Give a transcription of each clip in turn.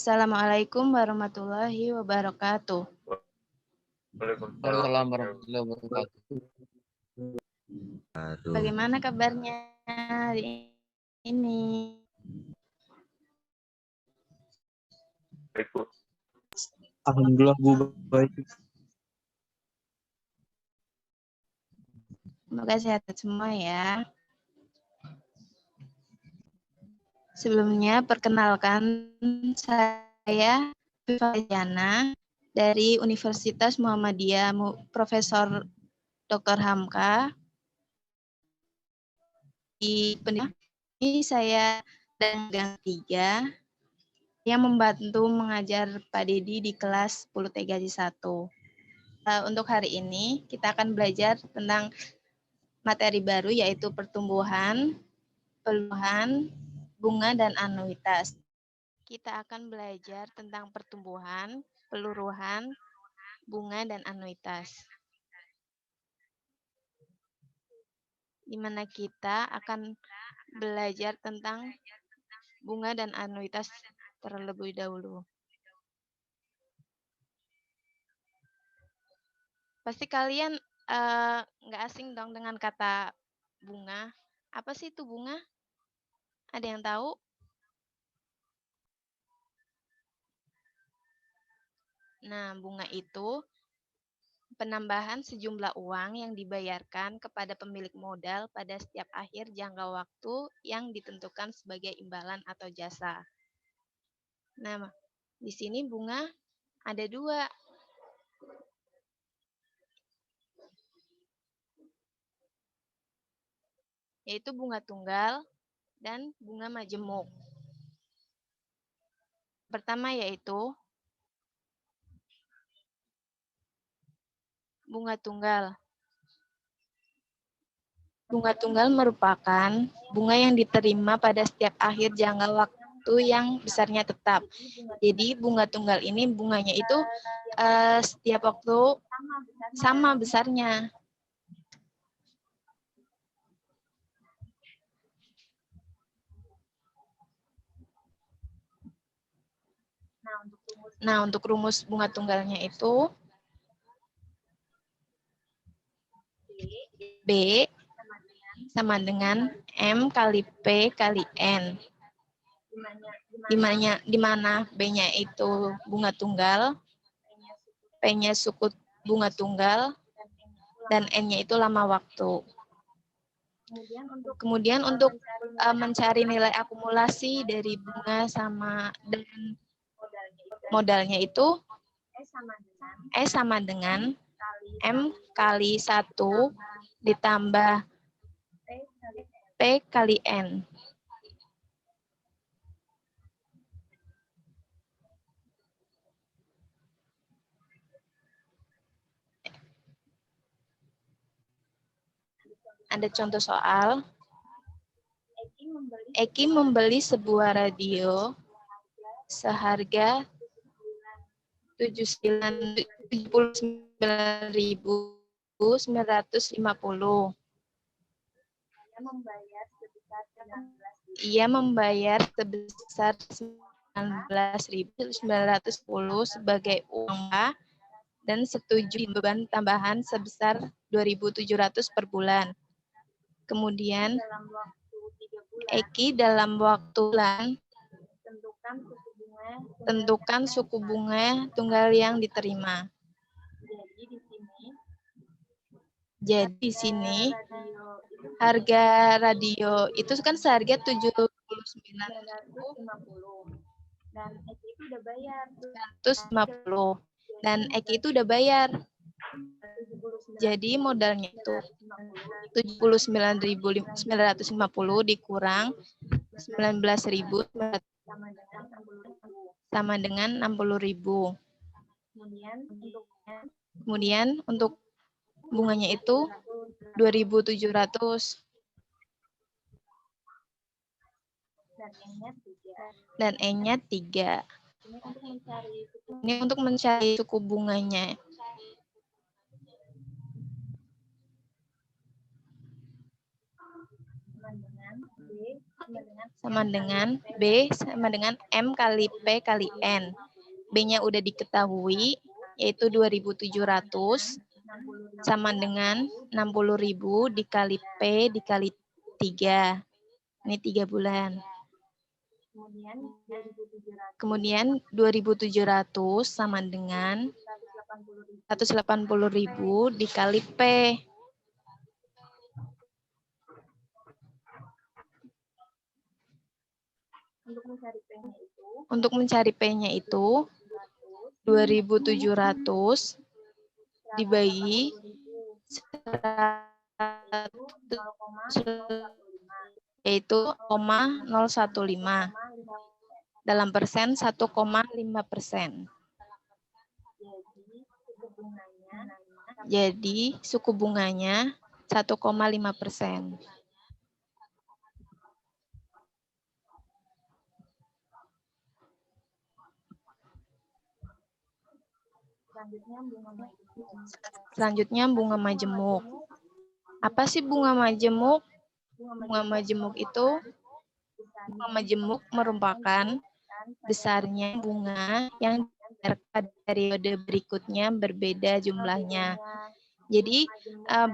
Assalamualaikum warahmatullahi wabarakatuh. Waalaikumsalam warahmatullahi wabarakatuh. Bagaimana kabarnya hari ini? Alhamdulillah Bu, baik. Semoga sehat semua ya. Sebelumnya perkenalkan, saya Vivayana dari Universitas Muhammadiyah Profesor Dr. Hamka. Di ini saya dan gang 3 yang membantu mengajar Pak Dedi di kelas 10 TGJ 1. Untuk hari ini kita akan belajar tentang materi baru yaitu pertumbuhan, peluruhan, bunga, dan anuitas. Kita akan belajar tentang pertumbuhan, peluruhan, bunga, dan anuitas. Di mana kita akan belajar tentang bunga dan anuitas terlebih dahulu. Pasti kalian nggak asing dong dengan kata bunga. Apa sih itu bunga? Ada yang tahu? Nah, bunga itu penambahan sejumlah uang yang dibayarkan kepada pemilik modal pada setiap akhir jangka waktu yang ditentukan sebagai imbalan atau jasa. Nah, di sini bunga ada dua. Yaitu bunga tunggal dan bunga majemuk. Pertama yaitu bunga tunggal. Bunga tunggal merupakan bunga yang diterima pada setiap akhir jangka waktu yang besarnya tetap. Jadi bunga tunggal ini bunganya itu setiap waktu sama besarnya. Nah, untuk rumus bunga tunggalnya itu B sama dengan M kali P kali N. Di mana B-nya itu bunga tunggal, P-nya suku bunga tunggal, dan N-nya itu lama waktu. Kemudian untuk mencari nilai akumulasi dari bunga dan modalnya itu E sama dengan M kali 1 ditambah P kali N. Ada contoh soal. Eki membeli sebuah radio seharga 79.950. Ia membayar sebesar 19.910 sebagai uang dan setuju beban tambahan sebesar 2.700 per bulan. Kemudian Eki dalam waktu bulan tentukan suku bunga tunggal yang diterima. Jadi di sini harga radio itu kan seharga 79.000 dan Eki itu udah bayar 150 dan Eki itu udah bayar. Jadi modalnya itu 79.950 dikurang 19.000 sama dengan 60.000. Kemudian untuk bunganya itu 2.700 dan N-nya 3. Ini untuk mencari suku bunganya. sama dengan B sama dengan M kali P kali N. B-nya udah diketahui, yaitu 2.700 sama dengan 60.000 dikali P dikali 3. Ini 3 bulan. Kemudian 2.700 sama dengan 180.000 dikali P. Untuk mencari P-nya itu 2.700 dibagi 100, yaitu 0,015 dalam persen 1,5%. Jadi suku bunganya 1,5%. Selanjutnya bunga majemuk. Apa sih bunga majemuk? Bunga majemuk itu merupakan besarnya bunga yang pada periode berikutnya berbeda jumlahnya. Jadi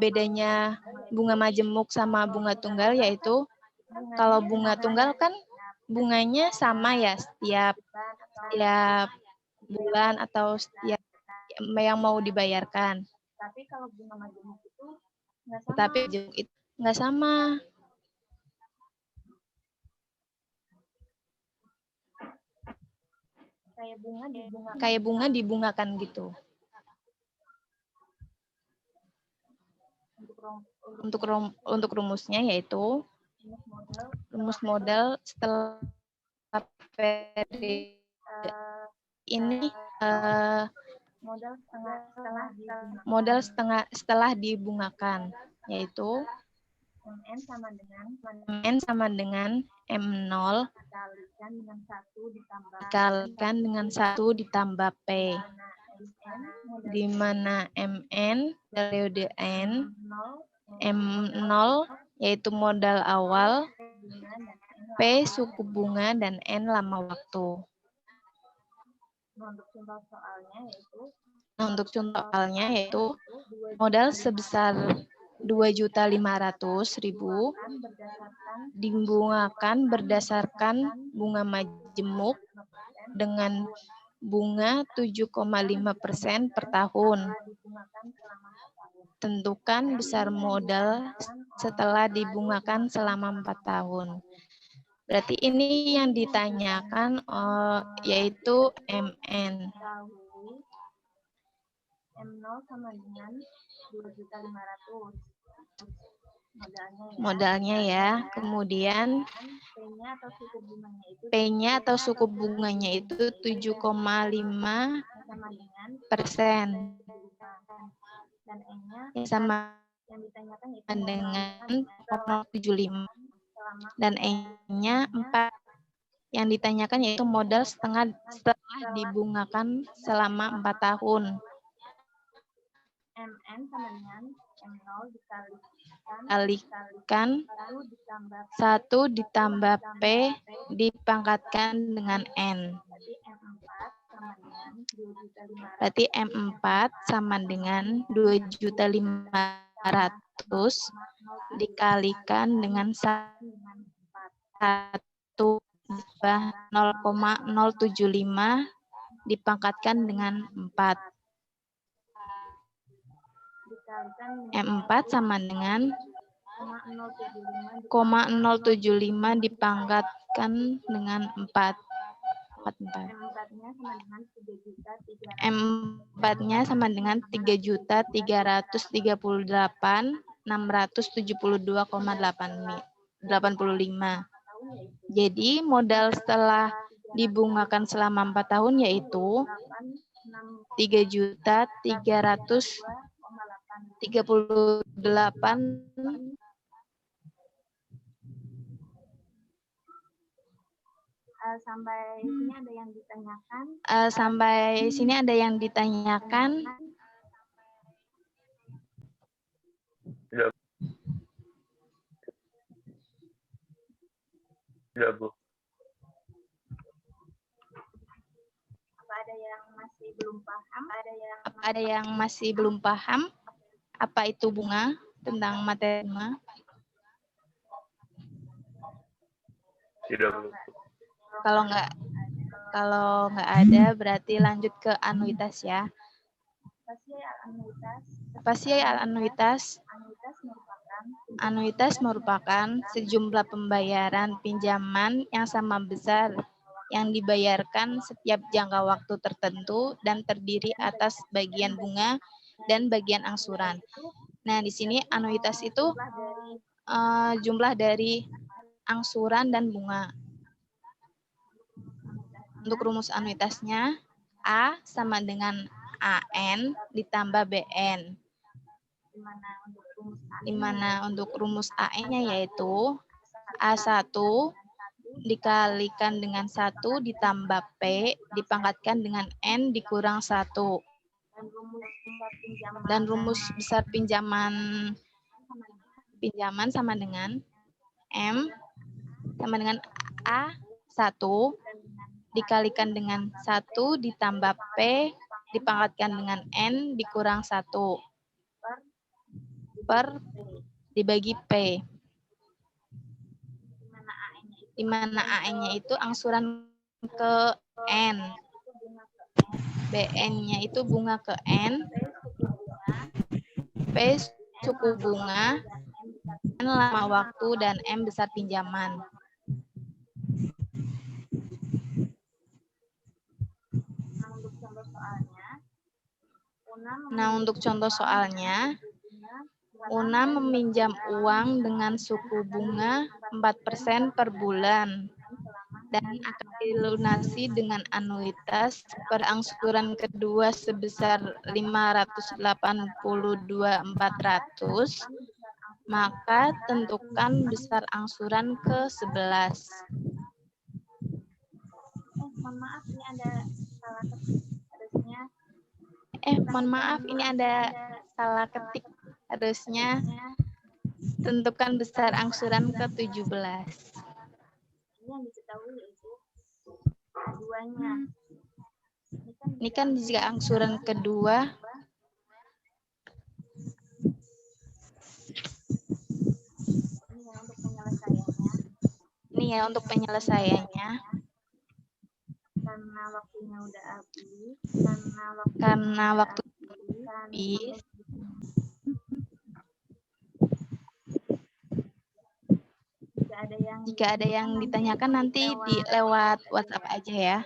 bedanya bunga majemuk sama bunga tunggal yaitu kalau bunga tunggal kan bunganya sama ya setiap bulan atau setiap yang mau dibayarkan. Tapi kalau bunga majemuk itu nggak sama. Kayak bunga dibungakan gitu. Untuk rumusnya yaitu rumus modal setelah periode ini modal setelah dibungakan yaitu N sama dengan M0 dikalikan dengan 1 ditambah P, di mana MN periode N, M0 yaitu modal awal, P suku bunga, dan N lama waktu. Untuk contoh soalnya yaitu modal sebesar 2.500.000 dibungakan berdasarkan bunga majemuk dengan bunga 7,5% per tahun. Tentukan besar modal setelah dibungakan selama 4 tahun. Berarti ini yang ditanyakan yaitu MN. M0 sama dengan 2.500.000 modalnya ya. Kemudian P-nya atau suku bunganya itu 7,5%. Dan E-nya sama dengan 0,75. Dan E-nya 4. Yang ditanyakan yaitu modal setelah dibungakan selama 4 tahun. MN sama dengan M0 dikalikan 1 ditambah P dipangkatkan dengan N. Berarti M4 sama dengan 2.500 dikalikan dengan 1 ditambah 0,075 dipangkatkan dengan 4. M4 sama dengan 0,075 dipangkatkan dengan 4. M4-nya sama dengan 3.338.672,85. Jadi modal setelah dibungakan selama 4 tahun yaitu 3.338. Sampai sini ada yang ditanyakan. ada yang masih belum paham apa itu bunga, tentang materi bunga? Tidak, Bu. Kalau nggak ada, berarti lanjut ke anuitas ya. Apa sih anuitas? Anuitas merupakan sejumlah pembayaran pinjaman yang sama besar yang dibayarkan setiap jangka waktu tertentu dan terdiri atas bagian bunga dan bagian angsuran. Nah, di sini anuitas itu jumlah dari angsuran dan bunga. Untuk rumus anuitasnya, A sama dengan AN ditambah BN. Di mana untuk rumus AN-nya yaitu A1 dikalikan dengan 1 ditambah P dipangkatkan dengan N dikurang 1. Dan rumus besar pinjaman sama dengan M sama dengan A1 dikalikan dengan 1 ditambah P dipangkatkan dengan N dikurang 1 per dibagi P. Di mana AN-nya itu angsuran ke N. BN-nya itu bunga ke N. P suku bunga, N lama waktu, dan M besar pinjaman. Nah, untuk contoh soalnya, Una meminjam uang dengan suku bunga 4% per bulan dan akan dilunasi dengan anuitas per angsuran kedua sebesar 582.400, maka tentukan besar angsuran ke-11. Mohon maaf, ini ada salah ketik. Mohon maaf, ini ada salah ketik. Harusnya tentukan besar angsuran ke-17. Ini yang diketahui yaitu keduanya. Ini kan jika angsuran kedua, ini ya untuk penyelesaiannya. Karena waktunya udah habis, Karena waktu habis, jika ada yang ditanyakan nanti lewat WhatsApp aja ya.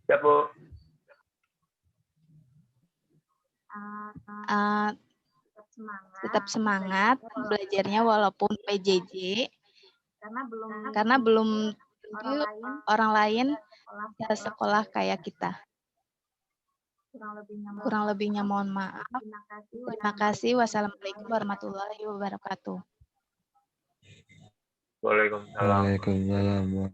Ya, Bu. tetap semangat Belajarnya walaupun PJJ, karena belum tentu orang lain bisa sekolah kayak kita. Kurang lebihnya mohon maaf. Terima kasih. Wassalamualaikum warahmatullahi wabarakatuh. Waalaikumsalam. Waalaikumsalam.